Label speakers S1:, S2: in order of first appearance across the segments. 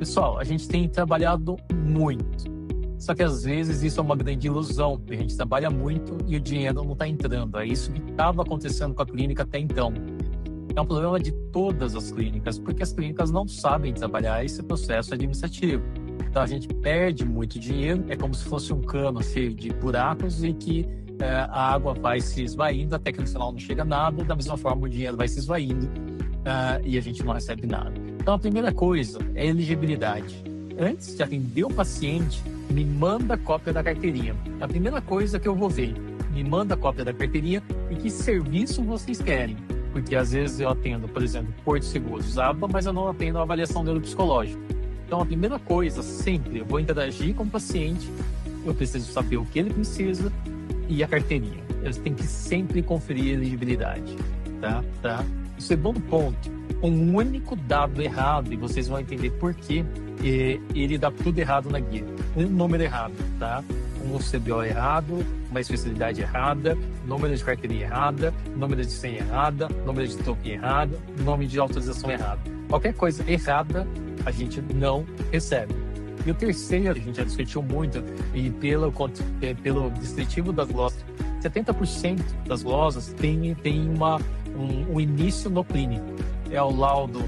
S1: Pessoal, a gente tem trabalhado muito. Só que às vezes isso é uma grande ilusão. A gente trabalha muito e o dinheiro não está entrando. É isso que estava acontecendo com a clínica até então. É um problema de todas as clínicas, porque as clínicas não sabem trabalhar esse processo administrativo. Então a gente perde muito dinheiro, é como se fosse um cano cheio de buracos e que a água vai se esvaindo até que no final não chega nada. Da mesma forma o dinheiro vai se esvaindo e a gente não recebe nada. Então a primeira coisa é elegibilidade. Antes de atender o paciente, me manda cópia da carteirinha. A primeira coisa que eu vou ver, me manda cópia da carteirinha e que serviço vocês querem. Porque às vezes eu atendo, por exemplo, Porto Seguro, ABA, mas eu não atendo a avaliação neuropsicológica. Então a primeira coisa, sempre, eu vou interagir com o paciente, eu preciso saber o que ele precisa e a carteirinha. Eles têm que sempre conferir a elegibilidade, tá? O segundo ponto, um único dado errado, e vocês vão entender por quê, ele dá tudo errado na guia. Um número errado, tá? Um CBO errado, uma especialidade errada, número de carteirinha errada, número de senha errada, número de token errado, nome de autorização errado. Qualquer coisa errada, a gente não recebe. E o terceiro, a gente já discutiu muito, e pelo descritivo das glosas, 70% das glosas tem um início no clínico. É o laudo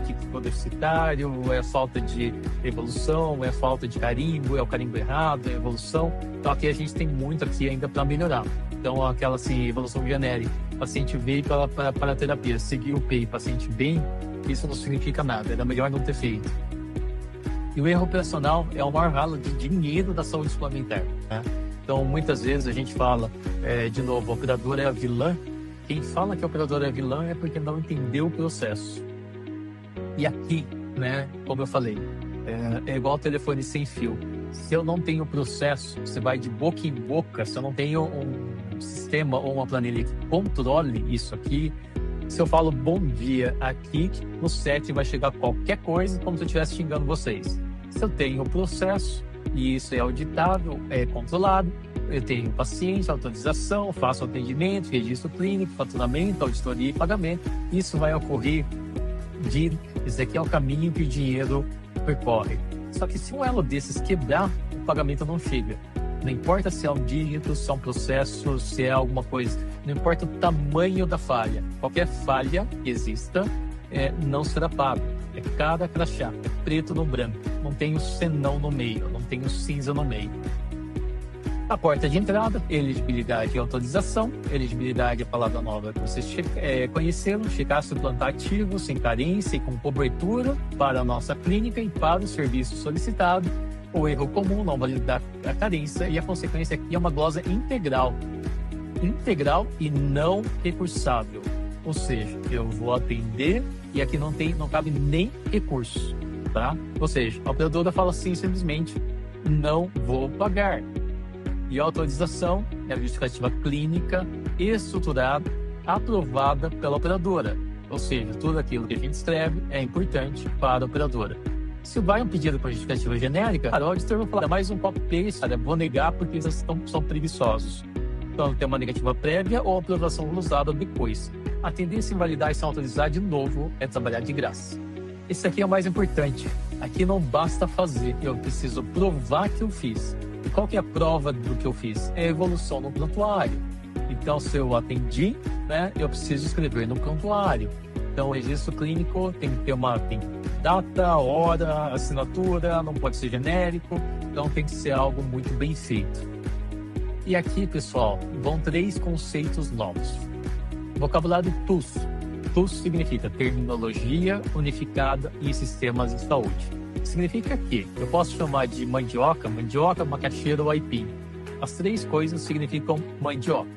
S1: que ficou deficitário, é falta de evolução, é falta de carimbo, é o carimbo errado, é evolução. Então aqui a gente tem muito aqui ainda para melhorar. Então aquela assim, evolução genérica, paciente veio para a terapia, seguiu o PEI, paciente bem, isso não significa nada, era melhor não ter feito. E o erro operacional é o maior ralo de dinheiro da saúde suplementar, né? Então muitas vezes a gente fala, de novo, a operadora é a vilã. Quem fala que a operadora é vilã é porque não entendeu o processo. E aqui, né, como eu falei, é igual telefone sem fio. Se eu não tenho processo, você vai de boca em boca, se eu não tenho um sistema ou uma planilha que controle isso aqui, se eu falo bom dia aqui, no set vai chegar qualquer coisa como se eu estivesse xingando vocês. Se eu tenho o processo, e isso é auditável, é controlado, eu tenho paciente, autorização, faço atendimento, registro clínico, faturamento, auditoria e pagamento. Isso vai ocorrer esse aqui é o caminho que o dinheiro percorre. Só que se um elo desses quebrar, o pagamento não chega. Não importa se é um dígito, se é um processo, se é alguma coisa. Não importa o tamanho da falha. Qualquer falha que exista não será pago. É cada crachá, é preto no branco. Não tem o senão no meio, não tem o cinza no meio. A porta de entrada, elegibilidade e autorização. Elegibilidade é a palavra nova que vocês conheceram. Checar se o plano está ativo, sem carência e com cobertura para a nossa clínica e para o serviço solicitado. O erro comum, não validar a carência. E a consequência aqui é uma glosa integral. Integral e não recursável. Ou seja, eu vou atender e aqui não cabe nem recurso, tá? Ou seja, a operadora fala assim simplesmente, não vou pagar. E a autorização é a justificativa clínica estruturada, aprovada pela operadora. Ou seja, tudo aquilo que a gente escreve é importante para a operadora. Se vai um pedido com justificativa genérica, o auditor vai falar, mais um copy-paste, vou negar porque eles são preguiçosos. Então, tem uma negativa prévia ou aprovação usada depois. A tendência em validar e se autorizar de novo é trabalhar de graça. Esse aqui é o mais importante. Aqui não basta fazer, eu preciso provar que eu fiz. E qual que é a prova do que eu fiz? É a evolução no prontuário. Então, se eu atendi, né, eu preciso escrever no prontuário. Então, o registro clínico tem que ter tem data, hora, assinatura, não pode ser genérico. Então, tem que ser algo muito bem feito. E aqui, pessoal, vão 3 conceitos novos. Vocabulário TUS. TUS significa Terminologia Unificada em Sistemas de Saúde. Significa que eu posso chamar de mandioca, macaxeira ou aipim. As 3 coisas significam mandioca.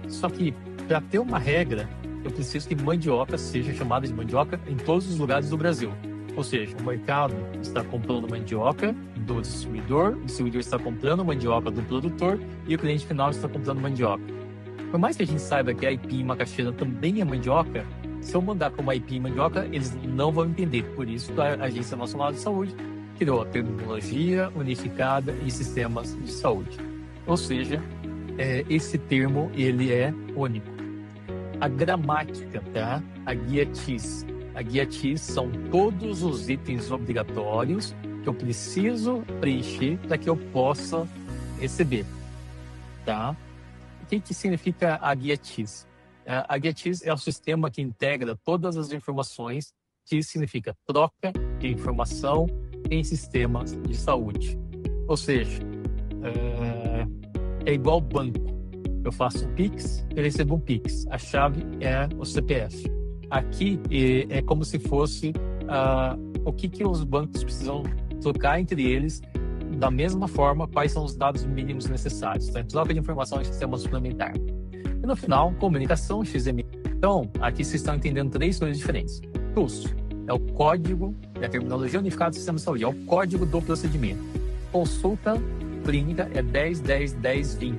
S1: Só que, para ter uma regra, eu preciso que mandioca seja chamada de mandioca em todos os lugares do Brasil. Ou seja, o mercado está comprando mandioca do distribuidor, o distribuidor está comprando mandioca do produtor e o cliente final está comprando mandioca. Por mais que a gente saiba que aipim e macaxeira também é mandioca, se eu mandar como aipim e mandioca, eles não vão entender. Por isso, a Agência Nacional de Saúde criou a Terminologia Unificada em Sistemas de Saúde. Ou seja, esse termo ele é único. A gramática, tá? A guia TIS, A guia TIS são todos os itens obrigatórios que eu preciso preencher para que eu possa receber, tá? O que significa a guia TIS? A guia TIS é o sistema que integra todas as informações. TIS significa troca de informação em sistemas de saúde. Ou seja, é igual banco. Eu faço um Pix, eu recebo um Pix. A chave é o CPF. Aqui é como se fosse o que os bancos precisam trocar entre eles, da mesma forma, quais são os dados mínimos necessários. Então, troca de informação em sistema suplementar. E no final, comunicação XML. Então, aqui vocês estão entendendo 3 coisas diferentes. TUS é o código, é a terminologia unificada do sistema de saúde, é o código do procedimento. Consulta clínica é 10.10.10.20.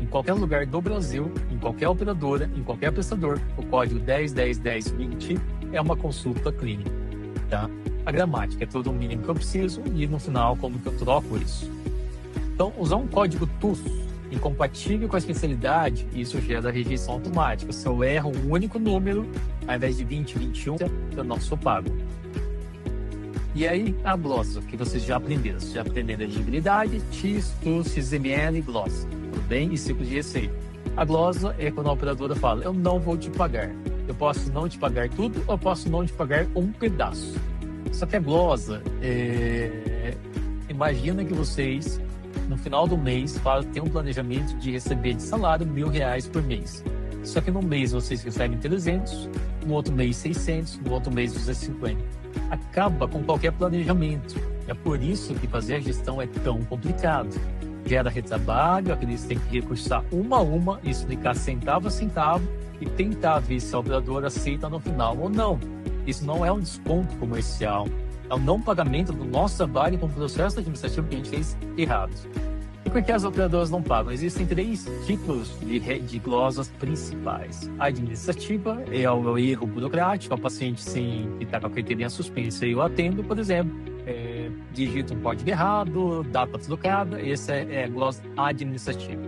S1: Em qualquer lugar do Brasil, em qualquer operadora, em qualquer prestador, o código 10.10.10.20 é uma consulta clínica, tá? A gramática é todo o mínimo que eu preciso e no final como que eu troco isso. Então, usar um código TUS incompatível com a especialidade, isso gera rejeição automática. Se eu erro um único número, ao invés de 20, 21, eu não sou pago. E aí, a glosa, que vocês já aprenderam. Vocês já aprenderam elegibilidade, TIS, TUS, XML, glosa. Tudo bem? E ciclo de receita. A glosa é quando a operadora fala, eu não vou te pagar. Eu posso não te pagar tudo, ou eu posso não te pagar um pedaço. Só que a glosa, imagina que vocês, no final do mês, têm um planejamento de receber de salário R$1.000 por mês. Só que no mês vocês recebem 300, no outro mês 600, no outro mês 250. Acaba com qualquer planejamento. É por isso que fazer a gestão é tão complicado. Gera retrabalho, aqueles têm que recursar uma a uma, explicar centavo a centavo e tentar ver se a operadora aceita no final ou não. Isso não é um desconto comercial, é um não pagamento do nosso trabalho com o processo administrativo que a gente fez errado. E por que as operadoras não pagam? Existem 3 tipos de glosas principais. A administrativa é o erro burocrático, é o paciente que está com a carteirinha suspensa e eu atendo, por exemplo, digita um código errado, data trocada, essa é a glosa administrativa.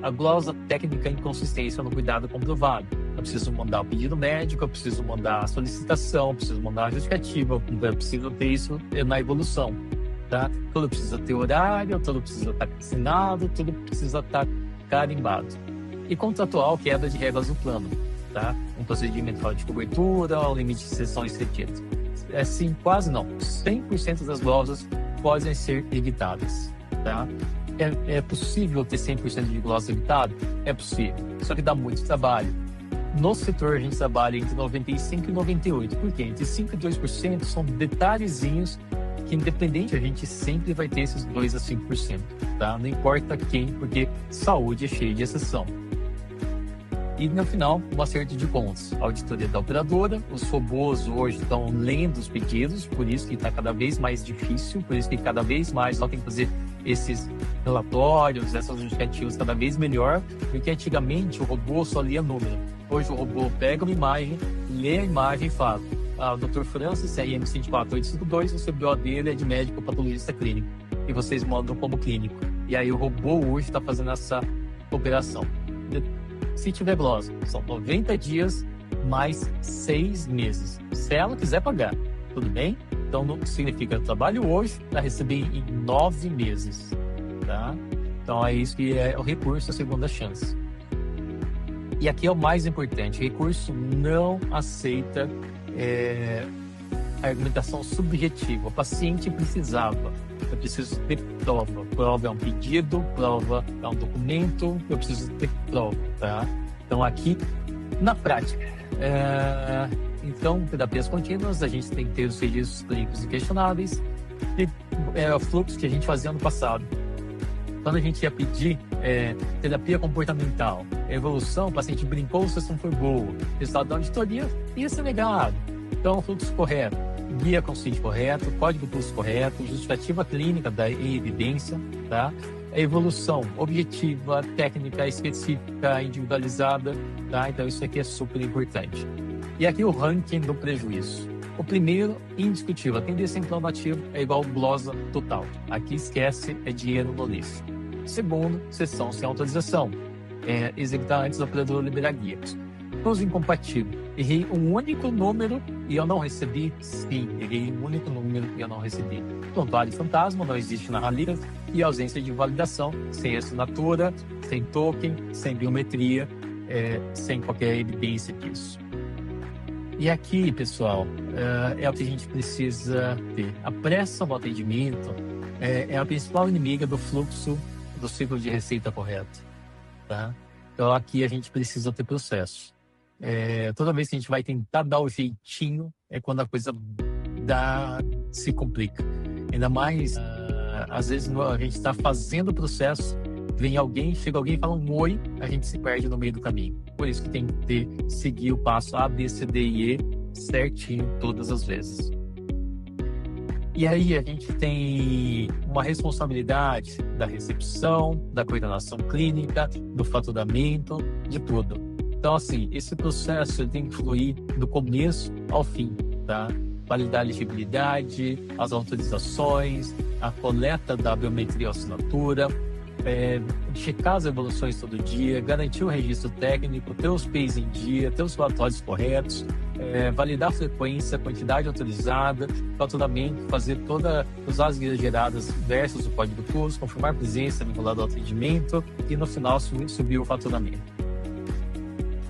S1: A glosa técnica inconsistência no cuidado comprovado. Eu preciso mandar o pedido médico, eu preciso mandar a solicitação, eu preciso mandar a justificativa, eu preciso ter isso na evolução. Tá? Tudo precisa ter horário, tudo precisa estar assinado, tudo precisa estar carimbado. E contratual, quebra de regras do plano. Tá? Um procedimento fora de cobertura, um limite de sessões retidas. Assim, quase não. 100% das glosas podem ser evitadas. Tá? É possível ter 100% de glosa evitada? É possível. Só que dá muito trabalho. No setor, a gente trabalha entre 95% e 98%. Por quê? Entre 5% e 2% são detalhezinhos que, independente, a gente sempre vai ter esses 2% a 5%. Tá? Não importa quem, porque saúde é cheia de exceção. E, no final, um acerto de contas. A auditoria da operadora, os robôs hoje estão lendo os pedidos, por isso que está cada vez mais difícil, por isso que cada vez mais só tem que fazer esses relatórios, essas justificativas cada vez melhor, porque antigamente o robô só lia número. Hoje o robô pega uma imagem, lê a imagem e fala: o Dr. Francis, CRM 24852, o CBO dele é de médico patologista clínico. E vocês mandam como clínico. E aí o robô hoje está fazendo essa operação. Se tiver glosa, são 90 dias mais 6 meses. Se ela quiser pagar, tudo bem? Então não significa trabalho hoje para receber em 9 meses. Tá? Então é isso que é o recurso, a segunda chance. E aqui é o mais importante: recurso não aceita argumentação subjetiva. O paciente precisava, eu preciso ter prova. Prova é um pedido, prova é um documento, eu preciso ter prova, tá? Então aqui, na prática, então, terapias contínuas, a gente tem que ter os registros clínicos inquestionáveis, e o fluxo que a gente fazia no passado. Quando a gente ia pedir terapia comportamental, evolução, o paciente brincou, a sessão foi boa, resultado da auditoria ia ser negado. Então, fluxo correto, guia com CID correto, código PUS correto, justificativa clínica da evidência, tá? A evolução objetiva, técnica, específica, individualizada, tá? Então, isso aqui é super importante. E aqui o ranking do prejuízo. O primeiro, indiscutível, atender sem plano ativo é igual glosa total. Aqui esquece, é dinheiro no lixo. Segundo, sessão sem autorização. Executar antes do operador liberar guia. Todos incompatíveis. Errei um único número e eu não recebi? Sim, errei um único número e eu não recebi. Prontuário fantasma não existe na Ralidas e ausência de validação, sem assinatura, sem token, sem biometria, sem qualquer evidência disso. E aqui, pessoal, é o que a gente precisa ter. A pressa no atendimento é a principal inimiga do fluxo do ciclo de receita correto, tá? Então, aqui a gente precisa ter processo. Toda vez que a gente vai tentar dar o jeitinho, é quando a coisa se complica. Ainda mais, às vezes, a gente está fazendo o processo, chega alguém e fala um oi, a gente se perde no meio do caminho. Por isso que tem que seguir o passo A, B, C, D e E certinho todas as vezes. E aí a gente tem uma responsabilidade da recepção, da coordenação clínica, do faturamento, de tudo. Então, assim, esse processo ele tem que fluir do começo ao fim, tá? Validar a elegibilidade, as autorizações, a coleta da biometria ou assinatura, checar as evoluções todo dia, garantir o registro técnico, ter os PIs em dia, ter os relatórios corretos, validar a frequência, quantidade autorizada, faturamento, fazer usar as guias geradas versus o código curso, confirmar a presença, vincular ao atendimento e no final subir o faturamento.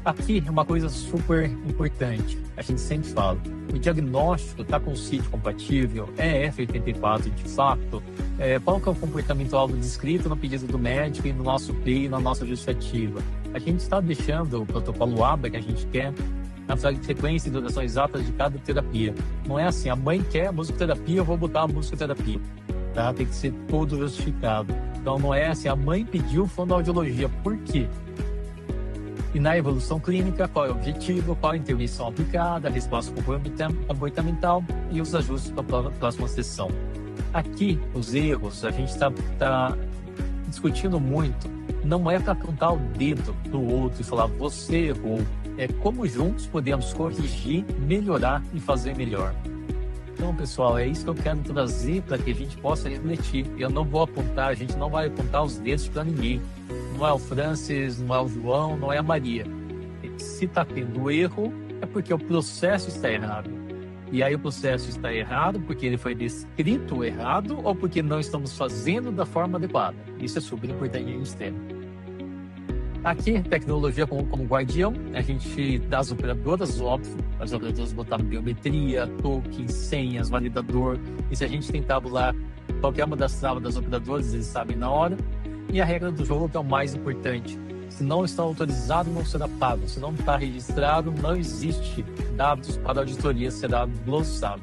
S1: Aqui é uma coisa super importante, a gente sempre fala, o diagnóstico está com o CID compatível, é F84 de fato, qual que é o comportamento-alvo descrito no pedido do médico e no nosso PI e na nossa justificativa. A gente está deixando o protocolo ABA que a gente quer na frequência e duração exata de cada terapia. Não é assim, a mãe quer a musicoterapia, eu vou botar a musicoterapia. Tá? Tem que ser todo justificado. Então não é assim, a mãe pediu fonoaudiologia, por quê? E na evolução clínica, qual é o objetivo, qual a intervenção aplicada, a resposta comportamental e os ajustes para a próxima sessão. Aqui, os erros, a gente está discutindo muito, não é para apontar o dedo para o outro e falar, você errou. É como juntos podemos corrigir, melhorar e fazer melhor. Então, pessoal, é isso que eu quero trazer para que a gente possa refletir. Eu não vou apontar, a gente não vai apontar os dedos para ninguém. Não é o Francis, não é o João, não é a Maria. Se está tendo erro, é porque o processo está errado. E aí o processo está errado porque ele foi descrito errado ou porque não estamos fazendo da forma adequada. Isso é super importante a gente ter. Aqui, tecnologia como guardião, a gente dá as operadoras, óbvio, as operadoras botaram biometria, token, senhas, validador, e se a gente tentar tabular qualquer uma das travas das operadoras, eles sabem na hora. E a regra do jogo que é o mais importante. Se não está autorizado, não será pago. Se não está registrado, não existe dados para a auditoria, será glossado.